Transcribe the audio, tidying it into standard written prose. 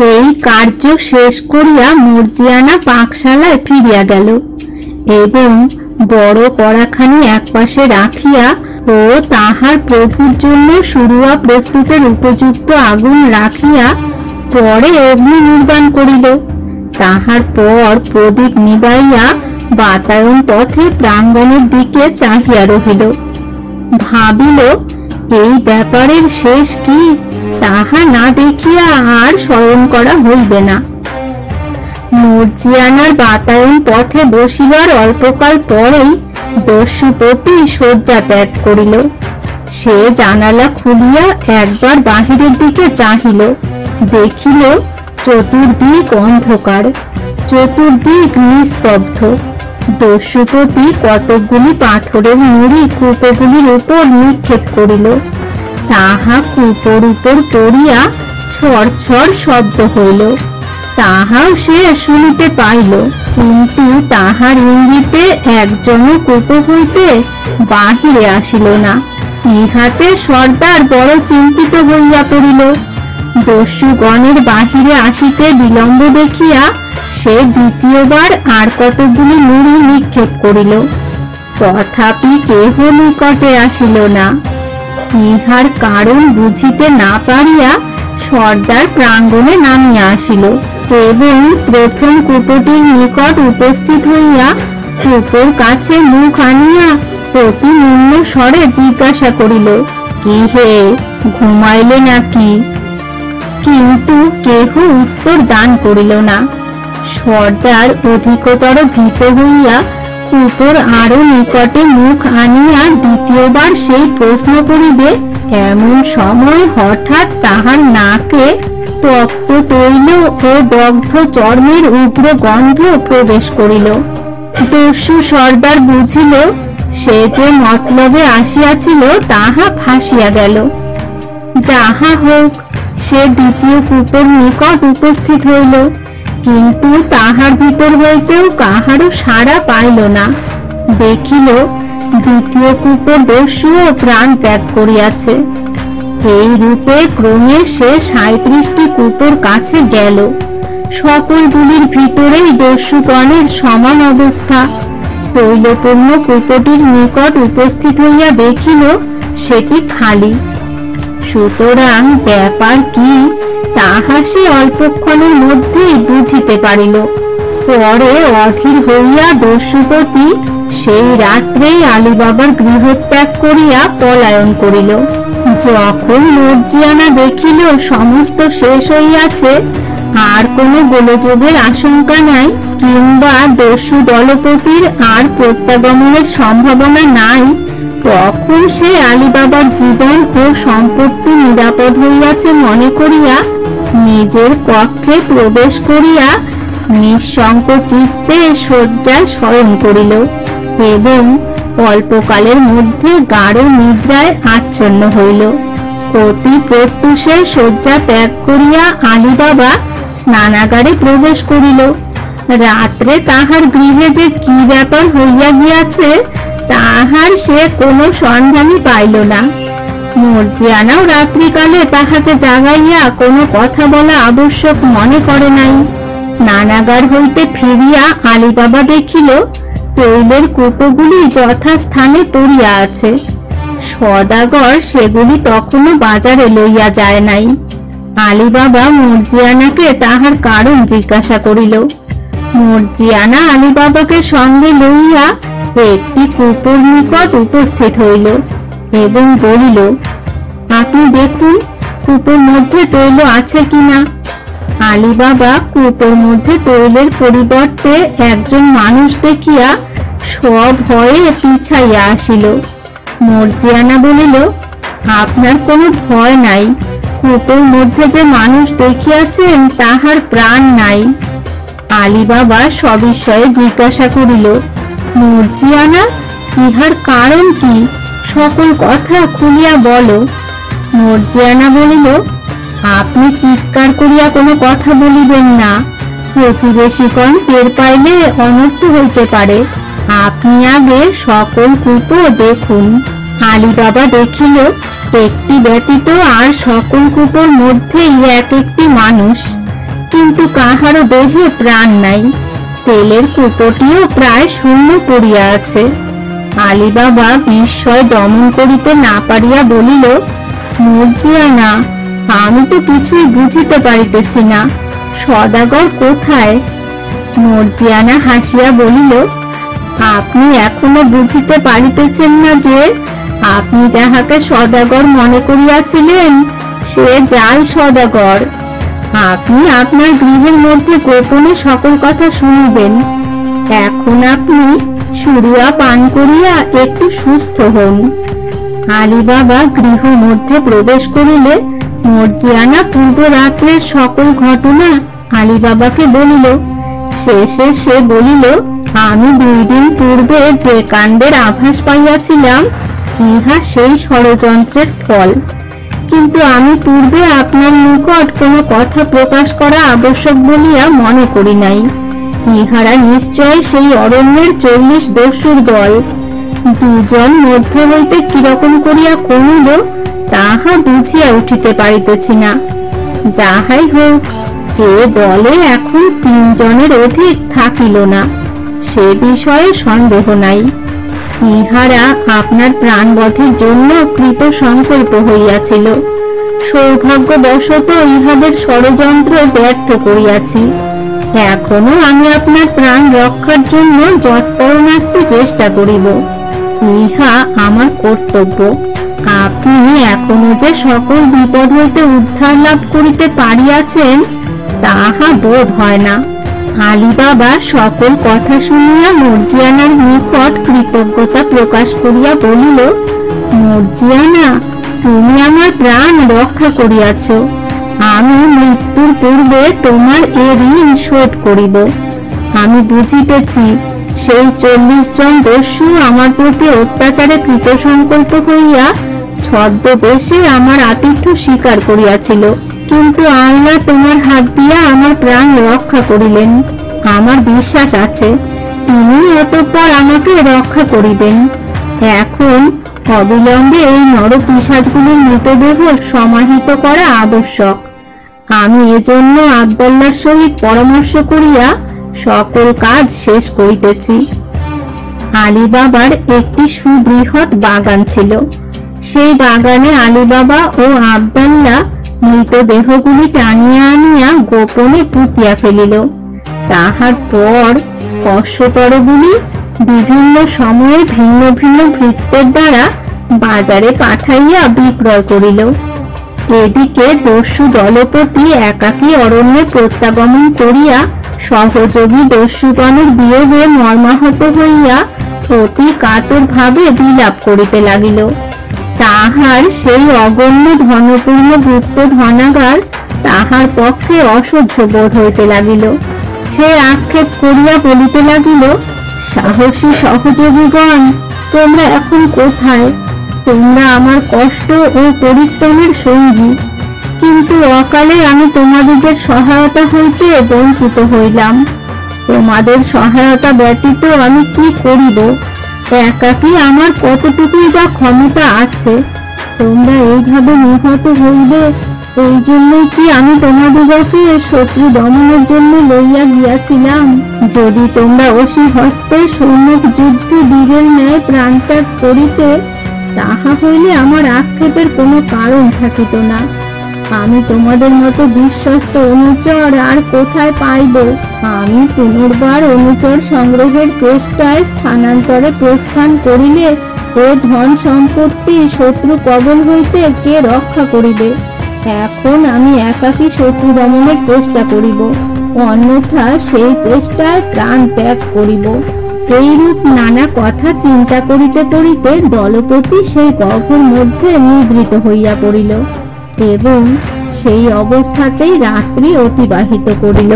এই কার্য শেষ করিয়া মর্জিয়ানা পাকশালায় ফিরিয়া গেল এবং বড় কড়াখানি একপাশে রাখিয়া ও তাহার প্রভুর জন্য শুরুয়া প্রস্তুতের উপযুক্ত আগুন রাখিয়া পরে অগ্নি নির্বাণ করিল। তাহার পর প্রদীপ নিবাইয়া বাতায়ন পথে প্রাঙ্গণের দিকে চাহিয়া রহিল। ভাবিল, এই ব্যাপারের শেষ কি, তাহা না দেখিয়া আর শয়ন করা হইবে না। মর্জিয়ানার বাতায়ন পথে বসিবার অল্পকাল পরেই দস্যুপতি শয্যা ত্যাগ করিল। সে জানালা খুলিয়া একবার বাহিরের দিকে চাহিল, দেখিল চতুর্দিক অন্ধকার, চতুর্দিক নিস্তব্ধ। দস্যুপতি কতকগুলি পাথরের নুড়ি কূপগুলির উপর নিক্ষেপ করিল। তাহা কূপর উপর পড়িয়া ছড় ছড় শব্দ হইল। তাহাও সে শুনিতে পাইল, কিন্তু তাহার ইঙ্গিতে একজনও কূপ হইতে বাহিরে আসিল না। ইহাতে সর্দার বড় চিন্তিত হইয়া পড়িল। দস্যুগণের বাহিরে আসিতে বিলম্ব দেখিয়া সে দ্বিতীয়বার আর কতগুলি নুড়ি নিক্ষেপ করিল, তথাপি কেহ নিকটে আসিল না। ইহার কারণ বুঝিতে না পারিয়া সর্দার প্রাঙ্গণে নামিয়া আসিল এবং প্রথম কূপটির নিকট উপস্থিত হইয়া কূপর কাছে মুখ আনিয়া অতি নিম্ন স্বরে জিজ্ঞাসা করিল, কি হে, ঘুমাইলে নাকি? কিন্তু কেহ উত্তর দান করিল না। সর্দার অধিকতর ভীত হইয়া কূপর আরো নিকটে মুখ আনিয়া দ্বিতীয়বার সেই প্রশ্ন করিবে, এমন সময় হঠাৎ তাহার নাকে তপ্ত তৈল ও দগ্ধ চর্মের উগ্র গন্ধ প্রবেশ করিল। দস্যু সর্দার বুঝিল, সে যে মতলবে আসিয়াছিল তাহা ফাঁসিয়া গেল। যাহা হোক, সে দ্বিতীয় কূপর নিকট উপস্থিত হইল, কিন্তু তাহার ভিতর হইতেও কাহারও সাড়া পাইল না। দেখিল দ্বিতীয় কূপর দস্যুও প্রাণ ত্যাগ করিয়াছে। এই রূপে ক্রমে সে 37টি কূপর কাছে গেল। সকলগুলির ভিতরেই দস্যুগণের সমান অবস্থা। তৈলপূর্ণ কূপটির নিকট উপস্থিত হইয়া দেখিল সেটি খালি। সুতরাং ব্যাপার কি, তাহা সে অল্পক্ষণের মধ্যেই বুঝিতে পারিল। পরে অধীর হইয়া দস্যুপতি সেই রাত্রেই আলীবাবার গৃহত্যাগ করিয়া পলায়ন করিল। যখন মর্জিয়ানা দেখিল সমস্ত শেষ হইয়াছে, আর কোনো গোলযোগের আশঙ্কা নাই, কিংবা দস্যু দলপতির আর প্রত্যাগমনের সম্ভাবনা নাই, তখন সে আলীবাবার জীবন ও সম্পত্তি নিরাপদ হইয়াছে মনে করিয়া নিজের কক্ষে প্রবেশ করিয়া নিঃশঙ্ক চিত্তে শয্যায় শয়ন করিল এবং অল্পকালের মধ্যে গাঢ় নিদ্রায় আচ্ছন্ন হইল। অতি প্রত্যুষে শয্যা ত্যাগ করিয়া আলীবাবা স্নানাগারে প্রবেশ করিল। রাত্রে তাহার গৃহে যে কি ব্যাপার হইয়া গিয়াছে তাহার সে কোনো সন্ধানই পাইল না। মর্জিয়ানাও রাত্রিকালে তাহাকে জাগাইয়া কোনো কথা বলা আবশ্যক মনে করে নাই। স্নানাগার হইতে ফিরিয়া আলীবাবা দেখিল তৈলের কূপগুলি যথাস্থানে পড়িয়া আছে। সদাগর সেগুলি তখনও বাজারে লইয়া যায় নাই। আলীবাবা মর্জিয়ানাকে তাহার কারণ জিজ্ঞাসা করিল। মর্জিয়ানা আলীবাবাকে সঙ্গে লইয়া একটি কূপর নিকট উপস্থিত হইল এবং বলিল, আপনি দেখুন কূপের মধ্যে তৈল আছে কিনা। আলীবাবা কূপের মধ্যে তৈলের পরিবর্তে একজন মানুষ দেখিয়া সভয়ে পিছাইয়া আসিল। মর্জিয়ানা বলিল, আপনার কোনো ভয় নাই, কূপের মধ্যে যে মানুষ দেখিয়াছেন তাহার প্রাণ নাই। আলীবাবা সবিষয়ে জিজ্ঞাসা করিল, মর্জিয়ানা, ইহার কারণ কি, সকল কথা খুলিয়া বলো। মর্জিয়ানা বলিল, আপনি চিৎকার করিয়া কোনো কথা বলিবেন না, প্রতিবেশীগণ টের পাইলে অনর্থ হইতে পারে। আপনি আগে সকল কূপ দেখুন। আলীবাবা দেখিল একটি ব্যতীত আর সকল কূপের মধ্যেই এক একটি মানুষ। কিন্তু কাহারও দেহে প্রাণ নাই। তেলের কুপটিও প্রায় শূন্য পড়িয়া আছে। আলী বাবা বিস্ময় দমন করিতে না পারিয়া বলিল, মর্জিয়ানা, আমি তো কিছুই বুঝিতে পারিতেছি না, সদাগর কোথায়? মর্জিয়ানা হাসিয়া বলিল, আপনি এখনো বুঝিতে পারিতেছেন না যে আপনি যাহাকে সদাগর মনে করিয়াছিলেন সে জাল সদাগর। আপনি আপনার গৃহের মধ্যে গোপনে সকল কথা শুনিবেন। এখন আপনি সুরিয়া পান করিয়া একটু সুস্থ হন। আলী বাবা গৃহ মধ্যে প্রবেশ করিলে মর্জিয়ানা পূর্ব রাত্রের সকল ঘটনা আলী বাবাকে বলিল। শেষে সে বলিল, আমি 2 দিন পূর্বে যে কাণ্ডের আভাস পাইয়াছিলাম ইহা সেই ষড়যন্ত্রের ফল। কিন্তু আমি পূর্বে আপনার নিকট কোনো কথা প্রকাশ করা আবশ্যক বলিয়া মনে করি নাই। ইহারা নিশ্চয় সেই অরণ্যের 40 দস্যুর দল। দুজন মধ্য হইতে কিরকম করিয়া কমিল তাহা বুঝিয়া উঠিতে পারিতেছি না। যাহাই হোক, এ দলে এখন 3 জনের অধিক থাকিল না, সে বিষয়ে সন্দেহ নাই। ইহারা আপনার প্রাণবধের জন্য কৃত সংকল্প হইয়াছিল। সৌভাগ্যবশত ইহাদের ষড়যন্ত্র ব্যর্থ করিয়াছি। এখনো আমি আপনার প্রাণ রক্ষার জন্য যৎপরনাস্তি চেষ্টা করিব, ইহা আমার কর্তব্য। আপনি এখনো যে সকল বিপদ হইতে উদ্ধার লাভ করিতে পারিয়াছেন তাহা বোধ হয় না। আলী বাবা সকল কথা শুনিয়া মর্জিয়ানার নিকট কৃতজ্ঞতা প্রকাশ করিয়া বলিল, মর্জিয়ানা, তুমি আমার প্রাণ রক্ষা করিয়াছ। আমি মৃত্যুর পূর্বে তোমার এ ঋণ শোধ করিব। আমি বুঝিতেছি সেই 40 জন দস্যু আমার প্রতি অত্যাচারে কৃত সংকল্প হইয়া ছদ্মবেশে আমার আতিথ্য স্বীকার করিয়াছিল, কিন্তু আল্লাহ তোমার হাত দিয়া আমার প্রাণ রক্ষা করিলেন। আমার বিশ্বাস আছে তিনি অতঃপর আমাকে রক্ষা করিবেন। এখন অবিলম্বে এই নরপিশাচগুলির মৃতদেহ সমাহিত করা আবশ্যক। আমি এজন্য আব্দুল্লাহর সহিত পরামর্শ করিয়া সকল কাজ শেষ করিতেছি। আলী বাবার একটি সুবৃহৎ বাগান ছিল। সেই বাগানে আলী বাবা ও আব্দুল্লাহ মৃতদেহগুলি টানিয়া আনিয়া গোপনে পুঁতিয়া ফেলিল। তাহার পর অশ্বতরগুলি বিভিন্ন সময়ে ভিন্ন ভিন্ন ভৃত্যের দ্বারা বাজারে পাঠাইয়া বিক্রয় করিল। এদিকে দস্যু দলপতি একাকী অরণ্যে প্রত্যাগমন করিয়া সহযোগী দস্যুগণের বিয়োগে মর্মাহত হইয়া অতি কাতর ভাবে বিলাপ করিতে লাগিল। তাহার সেই অগণ্য ধনপূর্ণ গুপ্ত ধনাগার তাহার পক্ষে অসহ্য বোধ হইতে লাগিল। সে আক্ষেপ করিয়া বলিতে লাগিল, সাহসী সহযোগীগণ, তোমরা এখন কোথায়? তোমরা আমার কষ্ট ও পরিশ্রমের সঙ্গী, কিন্তু অকালে আমি তোমাদের সহায়তা হইতে বঞ্চিত হইলাম। তোমাদের সহায়তা ব্যতীত আমি কি করিব? একাকী আমার কতটুকুই বা ক্ষমতা আছে? তোমরা এইভাবে নিহত হইবে এই জন্যই কি আমি তোমাদিগকে শত্রু দমনের জন্য লইয়া গিয়াছিলাম? যদি তোমরা অসি হস্তে সম্মুখ যুদ্ধে বীরের ন্যায় প্রাণত্যাগ করিতে, তাহা হইলে আমার আক্ষেপের কোনো কারণ থাকিত না। আমি তোমাদের মতো বিশ্বস্ত অনুচর আর কোথায় পাইব? আমি পুনর্বার অনুচর সংগ্রহের চেষ্টায় স্থানান্তরে প্রস্থান করিলে এ ধন সম্পত্তি শত্রু কবল হইতে কে রক্ষা করিবে? এখন আমি একাকী শত্রু দমনের চেষ্টা করিব, অন্যথা সেই চেষ্টায় প্রাণ ত্যাগ করিব। এইরূপ নানা কথা চিন্তা করিতে করিতে দলপতি সেই গহ্বর মধ্যে নিদ্রিত হইয়া পড়িল এবং সেই অবস্থাতেই রাত্রি অতিবাহিত করিল।